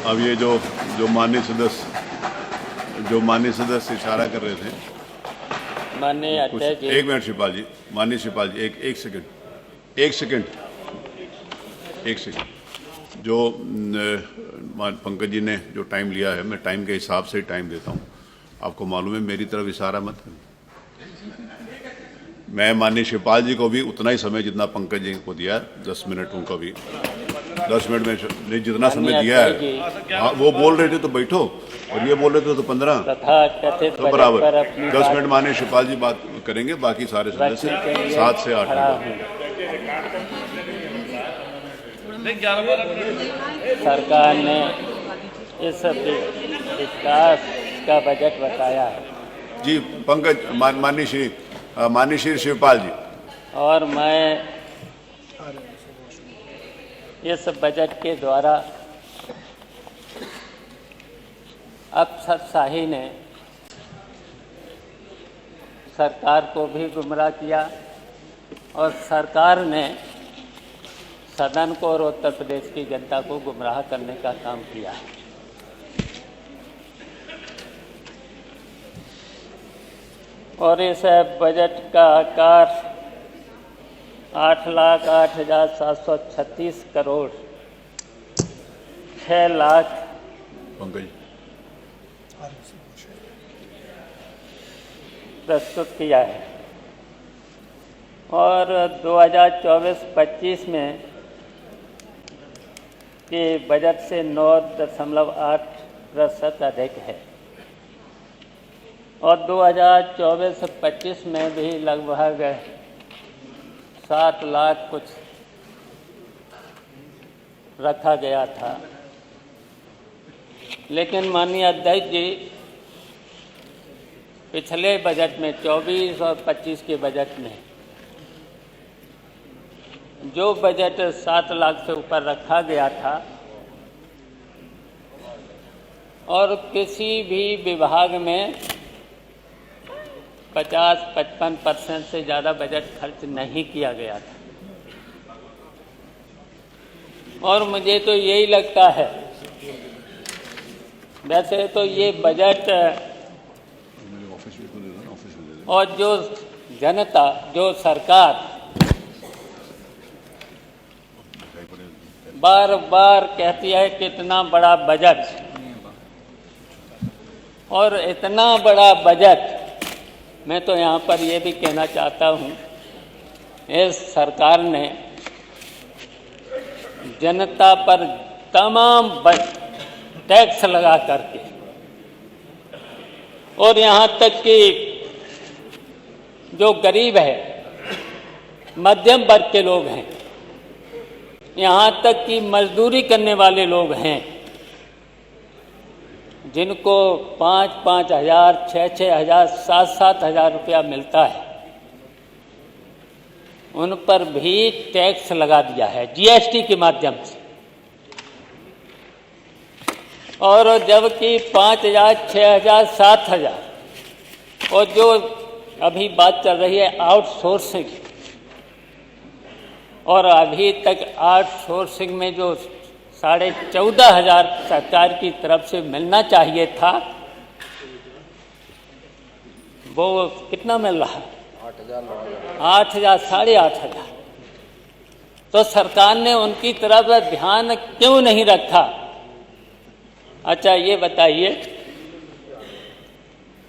अब ये जो माननीय सदस्य इशारा कर रहे थे, माननीय अध्यक्ष जी, एक मिनट शिवपाल जी, माननीय शिवपाल जी, एक सेकंड, जो पंकज जी ने जो टाइम लिया है, मैं टाइम के हिसाब से ही टाइम देता हूँ। आपको मालूम है मेरी तरफ इशारा मत करें। मैं माननीय शिवपाल जी को भी उतना ही समय जितना पंकज जी को दिया, 10 मिनट उनको भी 10 मिनट में नहीं जितना समय दिया है। हाँ, वो बोल रहे थे तो बैठो, और ये बोल रहे थे तो 15 तो बराबर 10 मिनट माननीय शिवपाल जी बात करेंगे, बाकी सारे सदस्य 7 से 8 सरकार ने इस विकास का बजट बताया है जी। पंकज माननीय श्री शिवपाल जी, और मैं इस बजट के द्वारा अफसरशाही ने सरकार को भी गुमराह किया और सरकार ने सदन को और उत्तर प्रदेश की जनता को गुमराह करने का काम किया है। और इस बजट का आकार 8,08,736 करोड़ 6 लाख प्रस्तुत किया है। और 2024-25 में के बजट से 9.8% अधिक है, और 2024-25 में भी लगभग 7 लाख कुछ रखा गया था। लेकिन माननीय अध्यक्ष जी, पिछले बजट में 24 और 25 के बजट में जो बजट 7 लाख से ऊपर रखा गया था, और किसी भी विभाग में 50-55% से ज़्यादा बजट खर्च नहीं किया गया था। और मुझे तो यही लगता है, वैसे तो ये बजट और जो जनता, जो सरकार बार बार कहती है कि इतना बड़ा बजट, और इतना बड़ा बजट, मैं तो यहाँ पर ये भी कहना चाहता हूँ, इस सरकार ने जनता पर तमाम टैक्स लगा करके, और यहाँ तक कि जो गरीब है, मध्यम वर्ग के लोग हैं, यहाँ तक कि मजदूरी करने वाले लोग हैं, जिनको 5-5 हज़ार, 6-6 हज़ार, 7-7 हज़ार रुपया मिलता है, उन पर भी टैक्स लगा दिया है जीएसटी के माध्यम से। और जबकि 5,000, 6,000, 7,000, और जो अभी बात चल रही है आउटसोर्सिंग, और अभी तक आउटसोर्सिंग में जो 14,500 सरकार की तरफ से मिलना चाहिए था, वो कितना मिल रहा है? 8,000, 8,500। तो सरकार ने उनकी तरफ ध्यान क्यों नहीं रखा? अच्छा ये बताइए,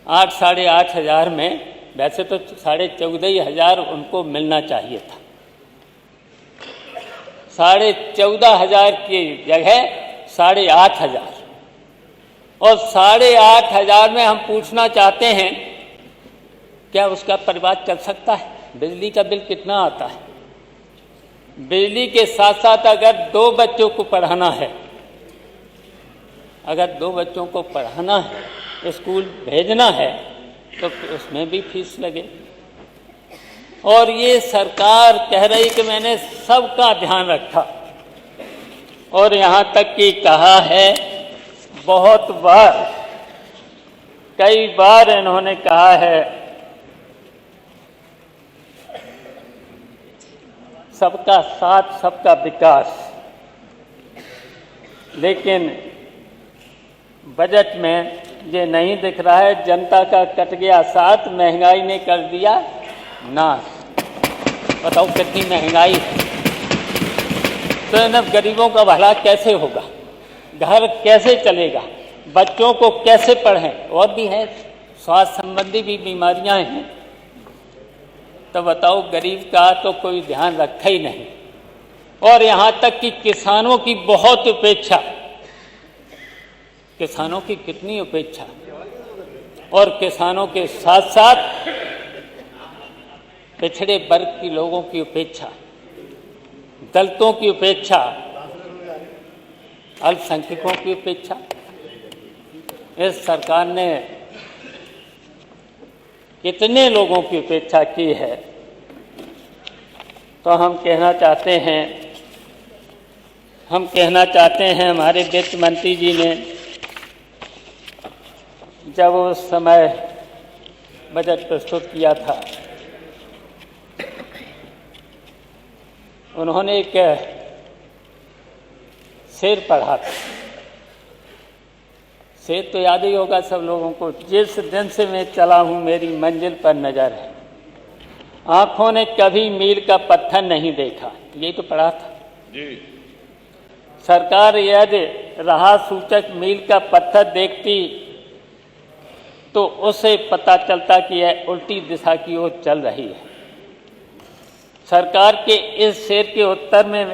8,500 में वैसे तो 14,500 उनको मिलना चाहिए था, 14,500 की जगह 8,500, और 8,500 में हम पूछना चाहते हैं, क्या उसका परिवार चल सकता है? बिजली का बिल कितना आता है? बिजली के साथ साथ अगर 2 बच्चों को पढ़ाना है, स्कूल भेजना है, तो उसमें भी फीस लगे। और ये सरकार कह रही कि मैंने सबका ध्यान रखा, और यहाँ तक कि कहा है, बहुत बार, कई बार इन्होंने कहा है सबका साथ सबका विकास, लेकिन बजट में ये नहीं दिख रहा है। जनता का कट गया साथ, महंगाई ने कर दिया नाश। बताओ कितनी महंगाई है। तो इन गरीबों का भला कैसे होगा, घर कैसे चलेगा, बच्चों को कैसे पढ़ें, और भी है स्वास्थ्य संबंधी भी बीमारियां हैं। तो बताओ गरीब का तो कोई ध्यान रखा ही नहीं। और यहाँ तक कि किसानों की बहुत उपेक्षा, किसानों की कितनी उपेक्षा, और किसानों के साथ साथ पिछड़े वर्ग के लोगों की उपेक्षा, दलितों की उपेक्षा, अल्पसंख्यकों की उपेक्षा। इस सरकार ने कितने लोगों की उपेक्षा की है। तो हम कहना चाहते हैं हमारे वित्त मंत्री जी ने जब उस समय बजट प्रस्तुत किया था, उन्होंने एक शेर पढ़ा था। शेर तो याद ही होगा सब लोगों को, जिस दिन से मैं चला हूं मेरी मंजिल पर नजर है, आंखों ने कभी मील का पत्थर नहीं देखा। ये तो पढ़ा था जी। सरकार यदि राह सूचक मील का पत्थर देखती तो उसे पता चलता कि यह उल्टी दिशा की ओर चल रही है। सरकार के इस शेर के उत्तर में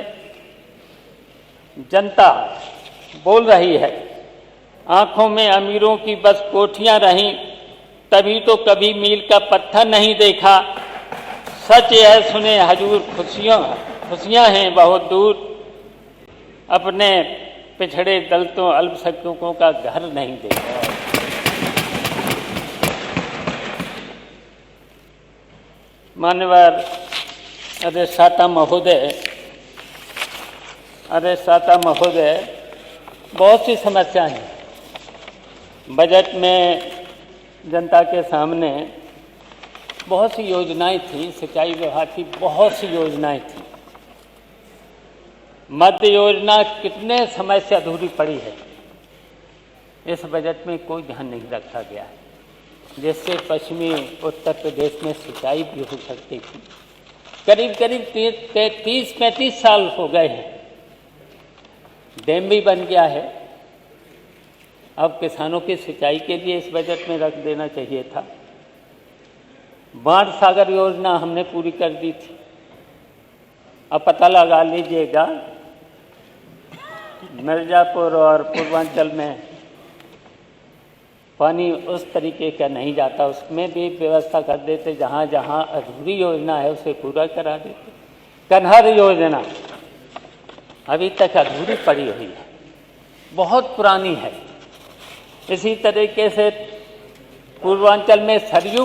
जनता बोल रही है, आंखों में अमीरों की बस कोठियां रहीं, तभी तो कभी मील का पत्थर नहीं देखा। सच यह सुने हजूर, खुशियां हैं बहुत दूर, अपने पिछड़े दलितों अल्पसंख्यकों का घर नहीं देखा। मान्यवर अधिष्ठाता महोदय, बहुत सी समस्याएं हैं बजट में। जनता के सामने बहुत सी योजनाएं थी, सिंचाई विभाग की बहुत सी योजनाएं थी। मध्य योजना कितने समय से अधूरी पड़ी है, इस बजट में कोई ध्यान नहीं रखा गया है, जिससे पश्चिमी उत्तर प्रदेश में सिंचाई भी हो सकती थी। करीब 30-35 साल हो गए हैं, डैम भी बन गया है। अब किसानों की सिंचाई के लिए इस बजट में रख देना चाहिए था। बाढ़ सागर योजना हमने पूरी कर दी थी। अब पता लगा लीजिएगा, मिर्जापुर और पूर्वांचल में पानी उस तरीके का नहीं जाता, उसमें भी व्यवस्था कर देते। जहाँ जहाँ अधूरी योजना है उसे पूरा करा देते। कन्हर योजना अभी तक अधूरी पड़ी हुई है, बहुत पुरानी है। इसी तरीके से पूर्वांचल में सरयू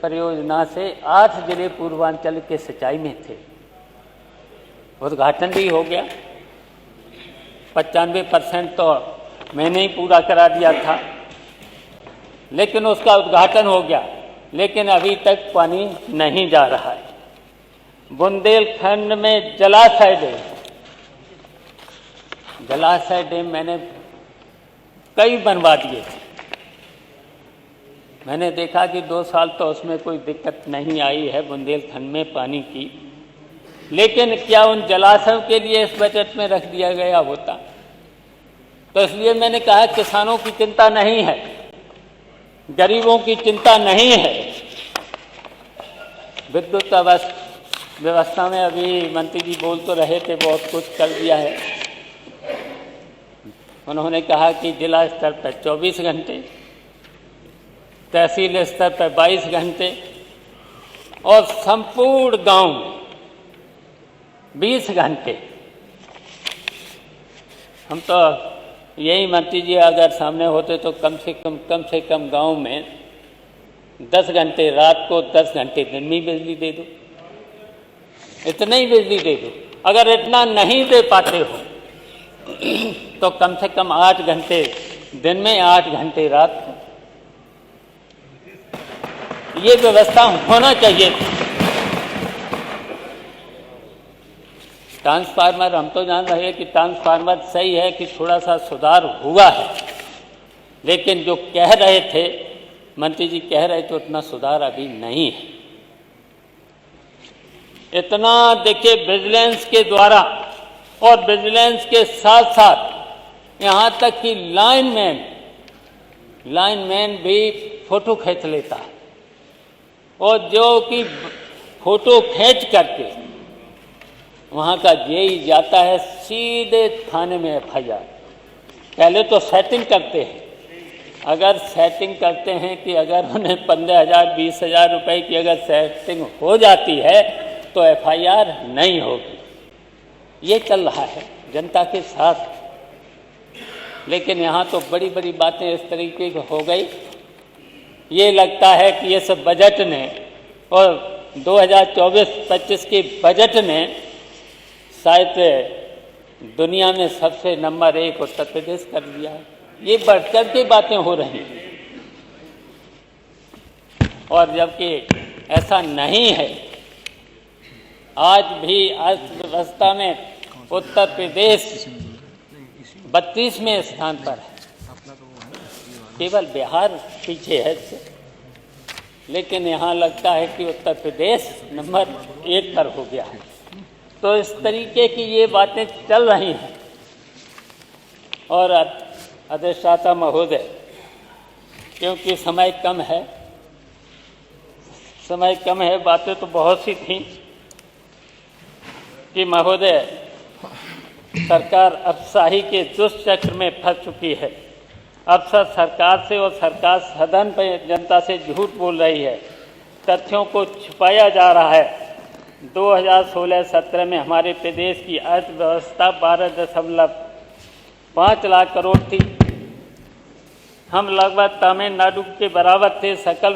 परियोजना से 8 जिले पूर्वांचल के सिंचाई में थे। उद्घाटन भी हो गया, 95% तो मैंने ही पूरा करा दिया था, लेकिन उसका उद्घाटन हो गया, लेकिन अभी तक पानी नहीं जा रहा है। बुंदेलखंड में जलाशय डैम मैंने कई बनवा दिए थे। मैंने देखा कि 2 साल तो उसमें कोई दिक्कत नहीं आई है बुंदेलखंड में पानी की, लेकिन क्या उन जलाशयों के लिए इस बजट में रख दिया गया होता? तो इसलिए मैंने कहा किसानों की चिंता नहीं है, गरीबों की चिंता नहीं है। विद्युत व्यवस्था में अभी मंत्री जी बोल तो रहे थे, बहुत कुछ कर दिया है। उन्होंने कहा कि जिला स्तर पर 24 घंटे, तहसील स्तर पर 22 घंटे और संपूर्ण गांव में 20 घंटे। हम तो यही मंत्री जी अगर सामने होते तो कम से कम गांव में 10 घंटे रात को, 10 घंटे दिन में बिजली दे दो। इतना ही बिजली दे दो। अगर इतना नहीं दे पाते हो तो कम से कम 8 घंटे दिन में, 8 घंटे रात को, ये व्यवस्था होना चाहिए। ट्रांसफार्मर, हम तो जान रहे हैं कि ट्रांसफार्मर सही है कि थोड़ा सा सुधार हुआ है, लेकिन जो कह रहे थे मंत्री जी कह रहे थे उतना सुधार अभी नहीं है। इतना देखिए विजिलेंस के द्वारा और विजिलेंस के साथ साथ यहाँ तक कि लाइनमैन भी फोटो खींच लेता है, और जो कि फोटो खींच करके वहाँ का जेई जाता है सीधे थाने में एफआईआर। पहले तो सेटिंग करते हैं, अगर सेटिंग करते हैं कि अगर उन्हें 15,000 20,000 रुपए की अगर सेटिंग हो जाती है तो एफआईआर नहीं होगी। ये चल रहा है जनता के साथ, लेकिन यहाँ तो बड़ी बड़ी बातें इस तरीके की हो गई। ये लगता है कि ये सब बजट ने और 2024-25 के बजट ने शायद दुनिया में सबसे नंबर 1 उत्तर प्रदेश कर दिया है। ये बढ़कर के बातें हो रही हैं, और जबकि ऐसा नहीं है। आज भी अर्थव्यवस्था में उत्तर प्रदेश 32वें स्थान पर है, केवल बिहार पीछे है इससे। लेकिन यहाँ लगता है कि उत्तर प्रदेश नंबर 1 पर हो गया है। तो इस तरीके की ये बातें चल रही हैं। और अधिष्ठाता महोदय, क्योंकि समय कम है, बातें तो बहुत सी थीं कि महोदय सरकार अफसाही के दुष्चक्र में फंस चुकी है। अफसर सरकार से और सरकार सदन पर जनता से झूठ बोल रही है, तथ्यों को छुपाया जा रहा है। 2016-17 में हमारे प्रदेश की अर्थव्यवस्था 12.5 लाख करोड़ थी। हम लगभग तमिलनाडु के बराबर थे। सकल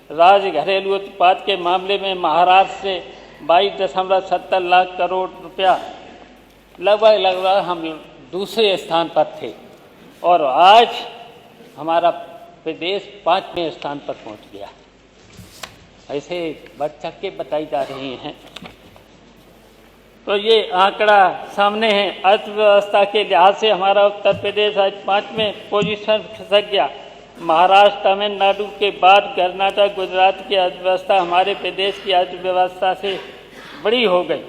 राज्य घरेलू उत्पाद के मामले में महाराष्ट्र से 22.70 लाख करोड़ रुपया, लगभग हम दूसरे स्थान पर थे, और आज हमारा प्रदेश 5वें स्थान पर पहुंच गया। ऐसे बढ़ चढ़ के बताई जा रही हैं। तो ये आंकड़ा सामने है। अर्थव्यवस्था के लिहाज से हमारा उत्तर प्रदेश आज 5वें पोजीशन खिसक गया। महाराष्ट्र, तमिलनाडु के बाद कर्नाटक, गुजरात की अर्थव्यवस्था हमारे प्रदेश की अर्थव्यवस्था से बड़ी हो गई।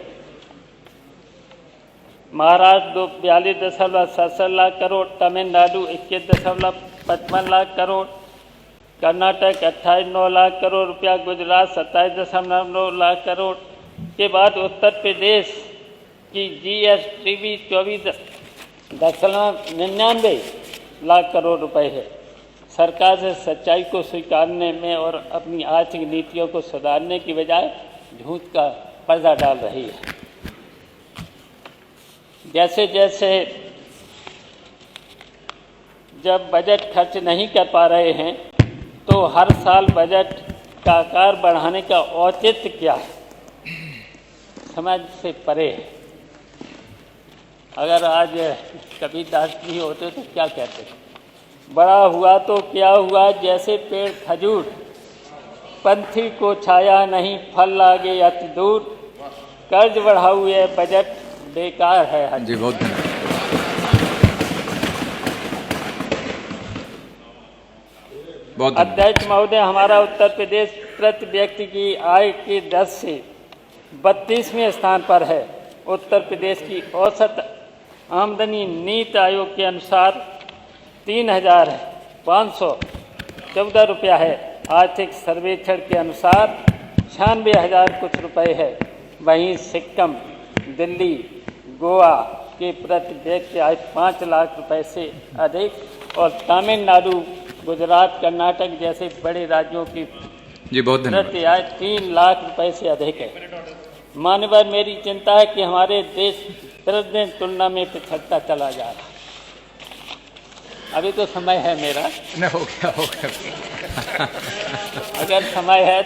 महाराष्ट्र 42.67 लाख करोड़, तमिलनाडु 21.55 लाख करोड़, कर्नाटक 28.9 लाख करोड़ रुपया, गुजरात 27.9 लाख करोड़ के बाद उत्तर प्रदेश की जीएसटी भी 24.99 लाख करोड़ रुपए है। सरकार से सच्चाई को स्वीकारने में और अपनी आर्थिक नीतियों को सुधारने की बजाय झूठ का पर्दा डाल रही है। जैसे जैसे जब बजट खर्च नहीं कर पा रहे हैं तो हर साल बजट का आकार बढ़ाने का औचित्य क्या है, समझ से परे है। अगर आज कबीरदास जी होते तो क्या कहते, बड़ा हुआ तो क्या हुआ जैसे पेड़ खजूर, पंथी को छाया नहीं फल लागे अति दूर, कर्ज बढ़ा हुए बजट बेकार है। जी बहुत अध्यक्ष महोदय, हमारा उत्तर प्रदेश प्रति व्यक्ति की आय की दर से 32वें स्थान पर है। उत्तर प्रदेश की औसत आमदनी नीति आयोग के अनुसार 3,514 रुपया है। आर्थिक सर्वेक्षण के अनुसार 96,000 कुछ रुपए है। वहीं सिक्किम, दिल्ली, गोवा के प्रति व्यक्ति आय 5 लाख रुपए से अधिक, और तमिलनाडु, गुजरात, कर्नाटक जैसे बड़े राज्यों की प्रति आय 3 लाख रुपए से अधिक है। माननीय, मेरी चिंता है कि हमारे देश प्रतिदिन तुलना में पिछड़ता चला जा रहा है। अभी तो समय है मेरा, हो गया अगर समय है,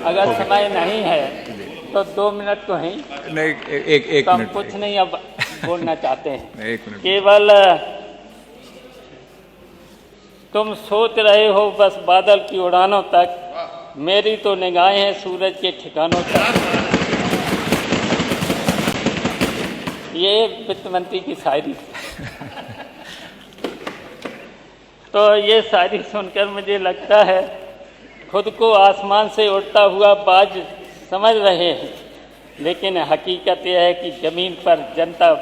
अगर समय नहीं है तो 2 मिनट तो हैं। नहीं, एक तो हम मिनट कुछ नहीं अब बोलना चाहते हैं। 1 मिनट केवल तुम सोच रहे हो बस बादल की उड़ानों तक, मेरी तो निगाहें हैं सूरज के ठिकानों तक। ये वित्त मंत्री की शायरी। तो ये शायरी सुनकर मुझे लगता है खुद को आसमान से उड़ता हुआ बाज समझ रहे हैं, लेकिन हकीकत यह है कि ज़मीन पर जनता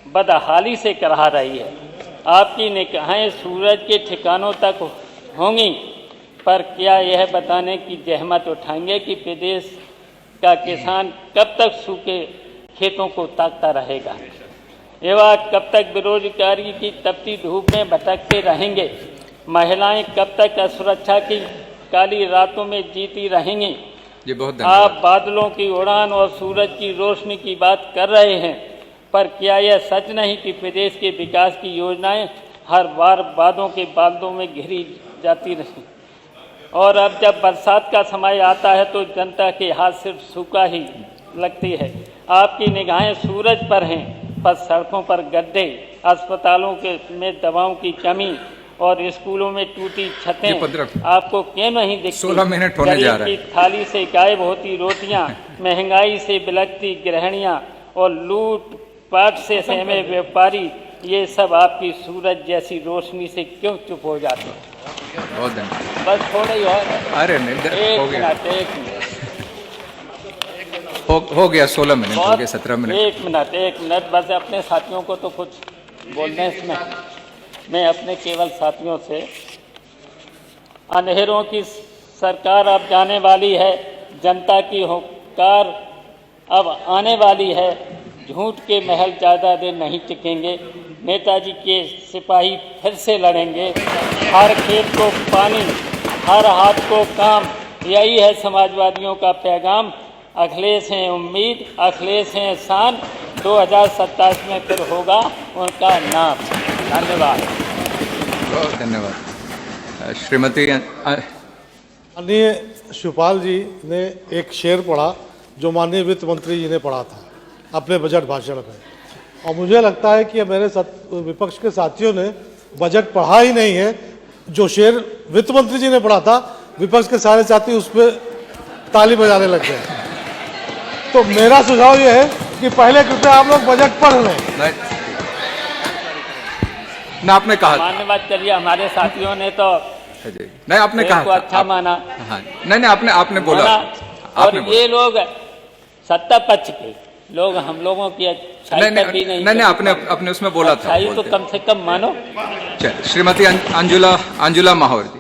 बदहाली से करहा रही है। आपकी निगाहें सूरज के ठिकानों तक होंगी, पर क्या यह बताने की जहमत उठाएंगे कि प्रदेश का किसान कब तक सूखे खेतों को ताकता रहेगा, एवं कब तक बेरोजगारी की तपती धूप में भटकते रहेंगे, महिलाएं कब तक असुरक्षा की काली रातों में जीती रहेंगी। जी बहुत आप बादलों की उड़ान और सूरज की रोशनी की बात कर रहे हैं, पर क्या यह सच नहीं कि प्रदेश के विकास की योजनाएं हर बार वादों के बादलों में घिरी जाती रही, और अब जब बरसात का समय आता है तो जनता के हाथ सिर्फ सूखा ही लगती है। आपकी निगाहें सूरज पर हैं, पर सड़कों पर गड्ढे, अस्पतालों के में दवाओं की कमी और स्कूलों में टूटी छतें आपको क्यों नहीं दिखती? 16 मिनट होने जा रहा है। की थाली से गायब होती रोटियां, महंगाई से बिलखती गृहणियां और लूट पाट से सहमे व्यापारी, ये सब आपकी सूरज जैसी रोशनी से क्यों चुप हो जाते हैं? बहुत धन्यवाद। बस थोड़ा ही और। अरे नहीं, हो गया, एक मिनट हो गया 16 मिनट हो गया, 17 मिनट। एक मिनट बस। अपने साथियों को तो कुछ बोलने इसमें, मैं अपने केवल साथियों से, अंधेरों की सरकार अब जाने वाली है, जनता की हुंकार अब आने वाली है, झूठ के महल ज़्यादा देर नहीं टिकेंगे, नेताजी के सिपाही फिर से लड़ेंगे, हर खेत को पानी, हर हाथ को काम, यही है समाजवादियों का पैगाम। अखिलेश हैं उम्मीद, अखिलेश हैं शान, 2027 में फिर होगा उनका नाम। धन्यवाद। बहुत धन्यवाद। श्रीमती माननीय शिवपाल जी ने एक शेर पढ़ा जो माननीय वित्त मंत्री जी ने पढ़ा था अपने बजट भाषण में, और मुझे लगता है कि मेरे विपक्ष के साथियों ने बजट पढ़ा ही नहीं है। जो शेर वित्त मंत्री जी ने पढ़ा था, विपक्ष के सारे साथी उस पर ताली बजाने लग गए। तो मेरा सुझाव यह है कि पहले कृपया आप लोग बजट पढ़ लें। ना आपने कहा, धन्यवाद। चलिए, हमारे साथियों ने तो नहीं आपने कहा को अच्छा माना। हाँ, नहीं आपने बोला। और ये लोग सत्ता पक्ष के लोग हम लोगों की अच्छाई पर भी नहीं, आपने उसमें बोला था। अच्छाई तो कम से कम मानो। श्रीमती अंजुला माहौर जी।